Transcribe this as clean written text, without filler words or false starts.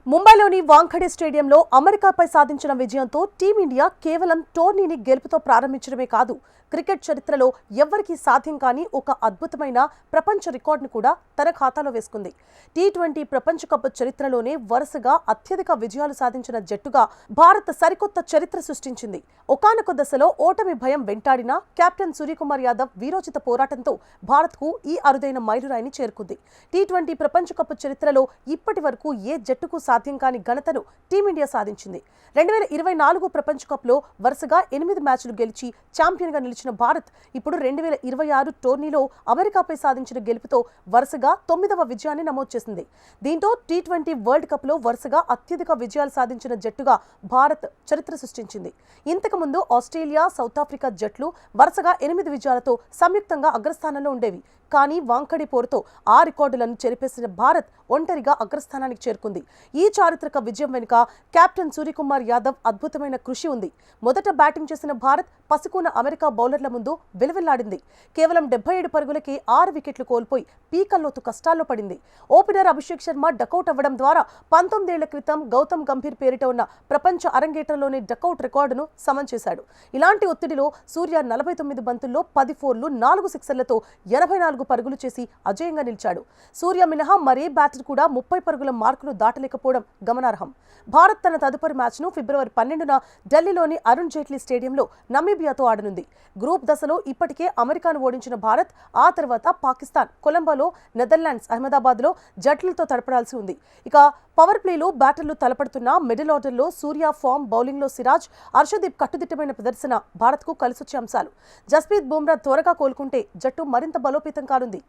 ముంబైలోని వాంఖడే స్టేడియంలో అమెరికాపై సాధించిన విజయంతో టీమిండియా కేవలం టోర్నీని గెలుపుతో ప్రారంభించడమే కాదు, క్రికెట్ చరిత్రలో ఎవ్వరికీ సాధ్యం కాని ఒక అద్భుతమైన ప్రపంచ రికార్డును కూడా తన ఖాతాలో వేసుకుంది. టీ20 ప్రపంచ కప్ చరిత్రలోనే వరుసగా అత్యధిక విజయాలు సాధించిన జట్టుగా భారత్ సరికొత్త చరిత్ర సృష్టించింది. ఒకానొక దశలో ఓటమి భయం వెంటాడినా కెప్టెన్ సూర్యకుమార్ యాదవ్ వీరోచిత పోరాటంతో భారత్కు ఈ అరుదైన మైలురాయిని చేరుకుంది. టీ20 ప్రపంచ కప్ చరిత్రలో ఇప్పటి వరకు ఏ జట్టుకు సాధ్యం కాని ఘనతను టీమిండియా సాధించింది. 2024 ప్రపంచ కప్లో వరుసగా 8 మ్యాచ్లు గెలిచి ఛాంపియన్గా నిలిచిన భారత్ ఇప్పుడు 2026 టోర్నీలో అమెరికాపై సాధించిన గెలుపుతో వరుసగా 9వ విజయాన్ని నమోదు చేసింది. దీంతో టీ20 వరల్డ్ కప్లో వరుసగా అత్యధిక విజయాలు సాధించిన జట్టుగా భారత్ చరిత్ర సృష్టించింది. ఇంతకుముందు ఆస్ట్రేలియా, సౌత్ ఆఫ్రికా జట్లు వరుసగా 8 విజయాలతో సంయుక్తంగా అగ్రస్థానంలో ఉండేవి. కానీ వాంఖడే పోరుతో ఆ రికార్డులను చెరిపేసిన భారత్ ఒంటరిగా అగ్రస్థానానికి చేరుకుంది. ఈ చారిత్రక విజయం వెనుక కెప్టెన్ సూర్యకుమార్ యాదవ్ అద్భుతమైన కృషి ఉంది. మొదట బ్యాటింగ్ చేసిన భారత్ పసుకున్న అమెరికా బౌలర్ల ముందు విలువిల్లాడింది. కేవలం 77 పరుగులకే 6 వికెట్లు కోల్పోయి పీకల్లోతు కష్టాల్లో పడింది. ఓపెనర్ అభిషేక్ శర్మ డకౌట్ అవ్వడం ద్వారా 19 ఏళ్ల క్రితం గౌతమ్ గంభీర్ పేరిట ఉన్న ప్రపంచ అరంగేట్రంలోని డకౌట్ రికార్డును సమన్ చేశాడు. ఇలాంటి ఒత్తిడిలో సూర్య 49 బంతుల్లో 10 ఫోర్లు, 4 సిక్సర్లతో 84 పరుగులు చేసి అజేయంగా నిలిచాడు. సూర్య మినహా మరే బ్యాటర్ కూడా 30 పరుగుల మార్కును దాటలేకపోవడం గమనార్హం. భారత్ తన తదుపరి మ్యాచ్ను ఫిబ్రవరి 12న ఢిల్లీలోని అరుణ్ జైట్లీ స్టేడియంలో నమీబియాతో ఆడనుంది. గ్రూప్ దశలో ఇప్పటికే అమెరికాను ఓడించిన భారత్ ఆ తర్వాత పాకిస్తాన్, కొలంబోలో, నెదర్లాండ్స్, అహ్మదాబాద్లో జట్లతో తలపడాల్సి ఉంది. ఇక పవర్ ప్లేలో బ్యాటర్లు తలపడుతున్న మిడిల్ ఆర్డర్లో సూర్య ఫామ్, బౌలింగ్లో సిరాజ్, హర్షదీప్ కట్టుదిట్టమైన ప్రదర్శన భారత్కు కలిసొచ్చే అంశాలు. జస్ప్రీత్ బుమ్రా త్వరగా కోలుకుంటే జట్టు మరింత బలోపేతం కానుంది.